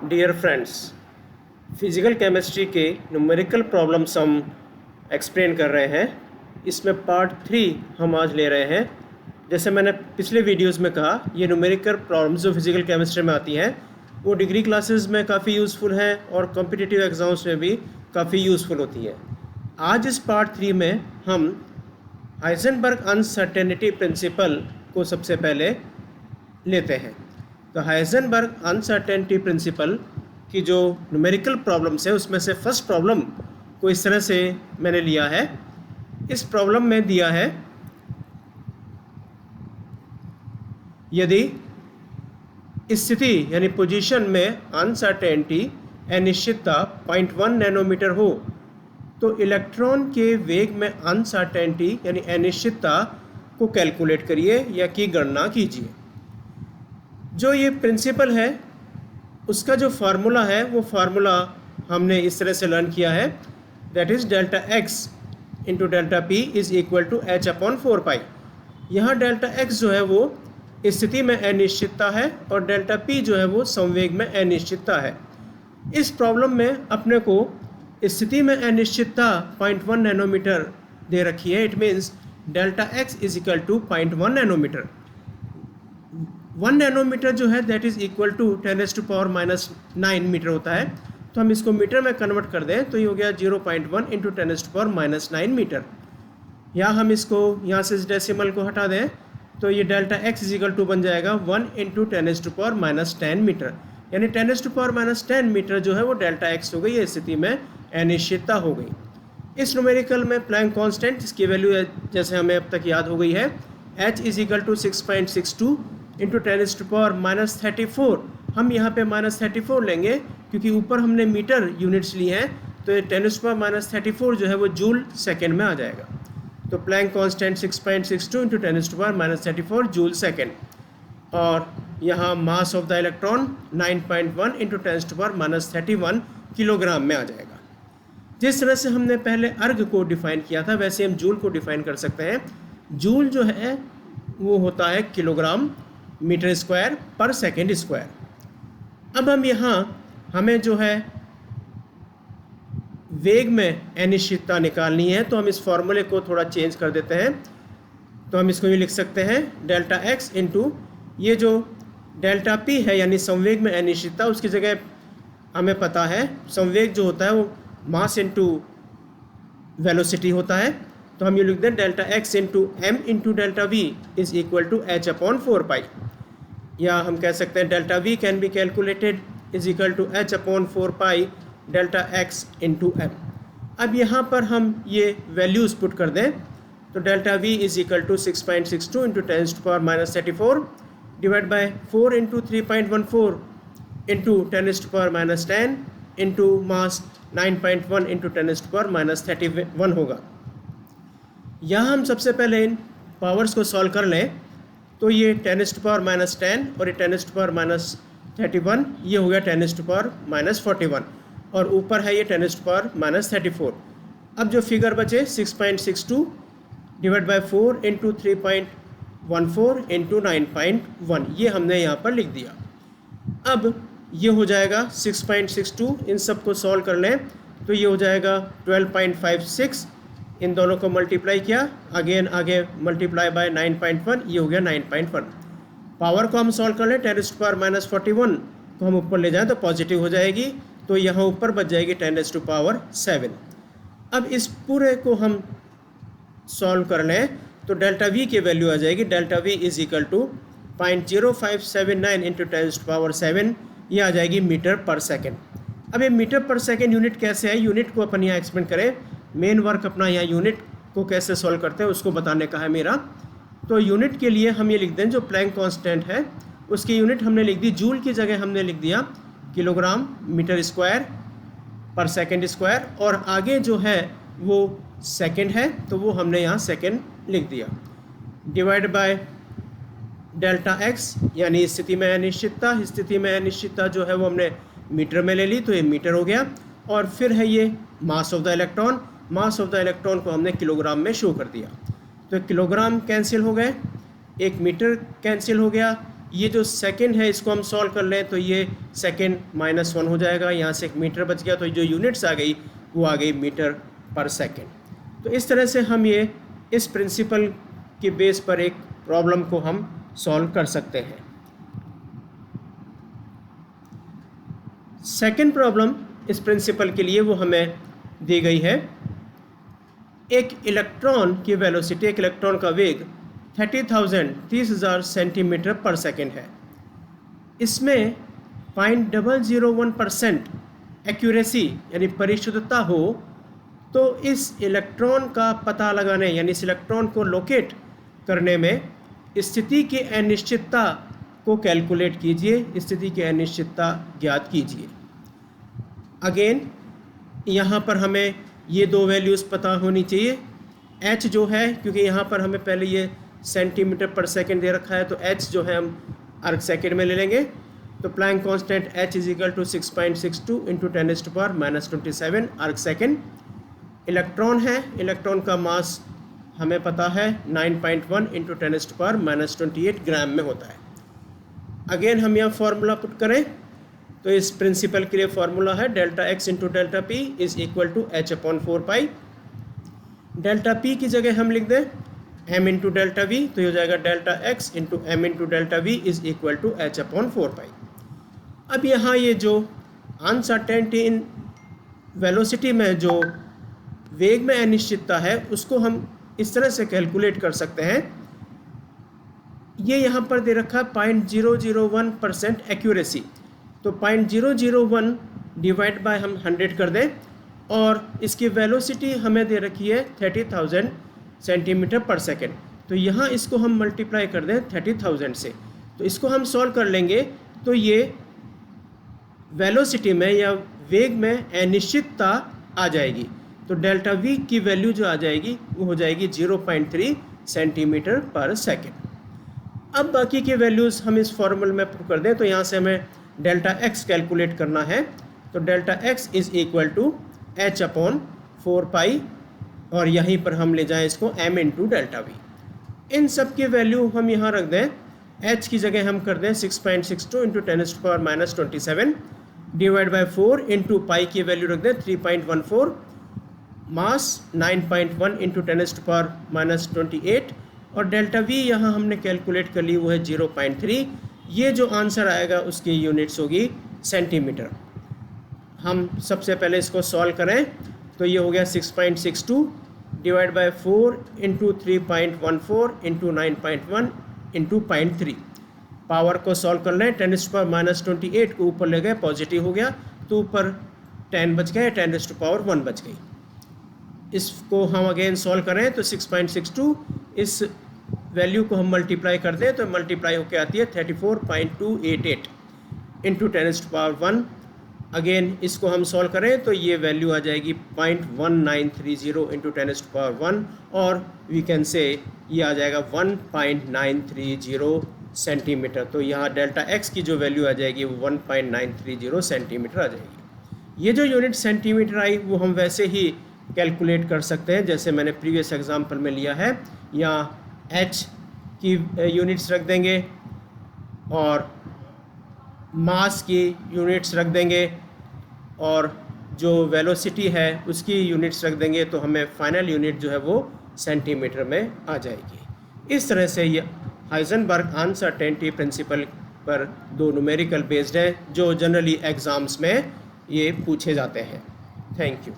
Dear friends, physical chemistry के numerical problems हम explain कर रहे हैं। इसमें पार्ट 3 हम आज ले रहे हैं। जैसे मैंने पिछले वीडियोस में कहा, ये न्यूमेरिकल प्रॉब्लम्स जो फिज़िकल केमिस्ट्री में आती हैं वो डिग्री क्लासेस में काफ़ी यूज़फुल हैं और कॉम्पिटिटिव एग्ज़ाम्स में भी काफ़ी यूज़फुल होती है। आज इस पार्ट 3 में हम हाइजेनबर्ग अनसर्टेनिटी प्रिंसिपल को सबसे पहले लेते हैं। तो हाइजेनबर्ग अनसर्टेनिटी प्रिंसिपल की जो न्यूमेरिकल प्रॉब्लम्स है उसमें से फर्स्ट प्रॉब्लम को इस तरह से मैंने लिया है। इस प्रॉब्लम में दिया है, यदि स्थिति यानी पोजीशन में अनसर्टेनिटी अनिश्चितता 0.1 नैनोमीटर हो तो इलेक्ट्रॉन के वेग में अनसर्टेनिटी यानी अनिश्चितता को कैलकुलेट करिए या की गणना कीजिए। जो ये प्रिंसिपल है उसका जो फार्मूला है वो फार्मूला हमने इस तरह से लर्न किया है, that is delta X into delta P is equal to H upon 4 pi. यहाँ डेल्टा एक्स जो है वो स्थिति में अनिश्चितता है और डेल्टा पी जो है वो संवेग में अनिश्चितता है। इस प्रॉब्लम में अपने को स्थिति में अनिश्चितता 0.1 नैनोमीटर दे रखी है। It means delta X is equal to 0.1 nanometre. 1 nanometre जो है that is equal to 10⁻⁹ metre होता है। तो हम इसको मीटर में कन्वर्ट कर दें तो ये हो गया 0.1 इंटू 10⁻⁹ मीटर। या हम इसको यहाँ से इस डेसिमल को हटा दें तो ये delta X is equal to बन जाएगा 1 इंटू 10⁻⁻10 मीटर, यानी 10⁻⁻10 मीटर जो है वो डेल्टा एक्स हो गई, ये स्थिति में अनिश्चितता हो गई। इस न्यूमेरिकल में प्लैंक कांस्टेंट इसकी वैल्यू जैसे हमें अब तक याद हो गई है, h is equal to 6.62 into 10⁻34। हम यहाँ पे -34 लेंगे क्योंकि ऊपर हमने मीटर यूनिट्स ली हैं, तो ये 10⁻34 जो है वो जूल सेकेंड में आ जाएगा। तो Planck constant 6.62 into 10⁻34 joule second. और यहाँ mass of the electron 9.1 into 10⁻31 kilogram में आ जाएगा। जिस तरह से हमने पहले अर्ग को डिफाइन किया था वैसे हम जूल को डिफाइन कर सकते हैं। जूल जो है वो होता है किलोग्राम मीटर स्क्वायर पर सेकेंड स्क्वायर। अब हम यहाँ हमें जो है वेग में अनिश्चितता निकालनी है, तो हम इस फॉर्मूले को थोड़ा चेंज कर देते हैं। तो हम इसको ये लिख सकते हैं डेल्टा एक्स इंटू ये जो डेल्टा पी है यानी संवेग में अनिश्चितता, उसकी जगह हमें पता है संवेग जो होता है वो मास इंटू वेलोसिटी होता है। तो हम ये लिख दें delta X into M into delta V is equal to H upon 4 pi. या हम कह सकते हैं delta V can be calculated is equal to H upon 4 pi delta X into M. अब यहाँ पर हम ये वैल्यूज़ पुट कर दें तो delta V is equal to 6.62 into 10⁻34 divide by 4 into 3.14 into 10⁻10 into mass 9.1 into 10⁻31 होगा। यहाँ हम सबसे पहले इन पावर्स को सॉल्व कर लें तो ये 10⁻10 और ये 10⁻31 ये हो गया 10⁻41 और ऊपर है ये 10⁻34। अब जो फिगर बचे 6.62 डिवाइड बाई 4 इंटू 3.14 इंटू 9.1 ये हमने यहाँ पर लिख दिया। अब ये हो जाएगा 6.62, इन सब को सॉल्व कर लें तो ये हो जाएगा 12.56, इन दोनों को मल्टीप्लाई किया अगेन आगे मल्टीप्लाई बाय 9.1 ये हो गया 9.1। पावर को हम सॉल्व कर लें 10⁻41 को हम ऊपर ले जाएं तो पॉजिटिव हो जाएगी, तो यहाँ ऊपर बच जाएगी 10⁻7। अब इस पूरे को हम सॉल्व कर लें तो डेल्टा वी की वैल्यू आ जाएगी, delta V is equal to 0.0579 into 10⁻7 ये आ जाएगी मीटर पर सेकेंड। अब ये मीटर पर सेकेंड यूनिट कैसे है, यूनिट को अपन यहाँ एक्सप्लेन करें। मेन वर्क अपना यहाँ यूनिट को कैसे सॉल्व करते हैं उसको बताने का है मेरा। तो यूनिट के लिए हम ये लिख दें जो प्लैंक कांस्टेंट है उसकी यूनिट हमने लिख दी, जूल की जगह हमने लिख दिया किलोग्राम मीटर स्क्वायर पर सेकेंड स्क्वायर, और आगे जो है वो सेकेंड है तो वो हमने यहाँ सेकेंड लिख दिया। डिवाइड बाय डेल्टा एक्स यानी स्थिति में अनिश्चितता, स्थिति में अनिश्चितता जो है वो हमने मीटर में ले ली तो ये मीटर हो गया। और फिर है ये मास of the electron, mass of the electron को हमने किलोग्राम में शो कर दिया। तो किलोग्राम कैंसिल हो गए, एक मीटर कैंसिल हो गया, ये जो सेकंड है इसको हम सॉल्व कर लें तो ये सेकंड -1 हो जाएगा, यहाँ से एक मीटर बच गया, तो जो यूनिट्स आ गई वो आ गई मीटर पर सेकंड। तो इस तरह से हम ये इस प्रिंसिपल के बेस पर एक प्रॉब्लम को हम सॉल्व कर सकते हैं। सेकंड प्रॉब्लम इस प्रिंसिपल के लिए वो हमें दी गई है। एक इलेक्ट्रॉन की वेलोसिटी, एक इलेक्ट्रॉन का वेग 30,000 सेंटीमीटर पर सेकेंड है। इसमें 0.001% एक्यूरेसी यानी परिशुद्धता हो तो इस इलेक्ट्रॉन का पता लगाने यानी इस इलेक्ट्रॉन को लोकेट करने में स्थिति की अनिश्चितता को कैलकुलेट कीजिए, स्थिति की अनिश्चितता ज्ञात कीजिए। अगेन यहाँ पर हमें ये दो वैल्यूज़ पता होनी चाहिए। h जो है, क्योंकि यहाँ पर हमें पहले ये सेंटीमीटर पर सेकंड दे रखा है, तो h जो है हम अर्ग सेकंड में ले लेंगे। तो Planck constant h is equal to 6.62 into 10⁻⁻27 erg second. Electron है, इलेक्ट्रॉन का मास हमें पता है 9.1 इंटू 10⁻⁻28 ग्राम में होता है। अगेन हम यहाँ फार्मूला पुट करें तो इस प्रिंसिपल के लिए फार्मूला है delta x into delta P is equal to h/4π। Delta p की जगह हम लिख दें m इंटू डेल्टा वी, तो ये हो जाएगा delta x into m into delta V is equal to h/4π। अब यहाँ ये जो अनसर्टेनिटी इन वेलोसिटी में जो वेग में अनिश्चितता है उसको हम इस तरह से कैलकुलेट कर सकते हैं। ये यहाँ पर दे रखा है 0.001% एक्यूरेसी, तो 0.001 डिवाइड बाय हम 100 कर दें और इसकी वेलोसिटी हमें दे रखी है 30,000 सेंटीमीटर पर सेकेंड। तो यहाँ इसको हम मल्टीप्लाई कर दें 30,000 से, तो इसको हम सॉल्व कर लेंगे तो ये वेलोसिटी में या वेग में अनिश्चितता आ जाएगी। तो डेल्टा वी की वैल्यू जो आ जाएगी वो हो जाएगी 0.3 सेंटीमीटर पर सेकेंड। अब बाकी के वैल्यूज़ हम इस फॉर्मूले में पुट कर दें, तो यहाँ से हमें डेल्टा x कैलकुलेट करना है। तो delta x is equal to h/4π और यहीं पर हम ले जाएं इसको m इंटू डेल्टा वी। इन सब की वैल्यू हम यहाँ रख दें, h की जगह हम कर दें 6.62 into 10⁻⁻27 divide by 4 into pi की वैल्यू रख दें 3.14, मास 9.1 इंटू 10⁻⁻28 और डेल्टा वी यहाँ हमने कैलकुलेट कर ली वो है 0.3। ये जो आंसर आएगा उसकी यूनिट्स होगी सेंटीमीटर। हम सबसे पहले इसको सॉल्व करें तो ये हो गया 6.62 divide by 4 into 3.14 into 9.1 into 0.3। Power को सॉल्व कर लें, 10⁻⁻28 को ऊपर ले गए, पॉजिटिव हो गया तो ऊपर 10 बच गए, 10⁻1 बच गई। इसको हम अगेन सॉल्व करें तो 6.62 इस वैल्यू को हम मल्टीप्लाई कर दें तो मल्टीप्लाई होकर आती है 34.288 इंटू 10⁻1। अगेन इसको हम सॉल्व करें तो ये वैल्यू आ जाएगी 0.1930 इंटू 10⁻1 और वी कैन से ये आ जाएगा 1.930 सेंटीमीटर। तो यहाँ डेल्टा x की जो वैल्यू आ जाएगी वो 1.930 सेंटीमीटर आ जाएगी। ये जो यूनिट सेंटीमीटर आई वो हम वैसे ही कैलकुलेट कर सकते हैं जैसे मैंने प्रीवियस एग्जांपल में लिया है। यहाँ h की यूनिट्स रख देंगे और मास की यूनिट्स रख देंगे और जो वेलोसिटी है उसकी यूनिट्स रख देंगे, तो हमें फाइनल यूनिट जो है वो सेंटीमीटर में आ जाएगी। इस तरह से ये हाइजेनबर्ग अनसर्टेनिटी प्रिंसिपल पर दो न्यूमेरिकल बेस्ड हैं जो जनरली एग्ज़ाम्स में ये पूछे जाते हैं। Thank you.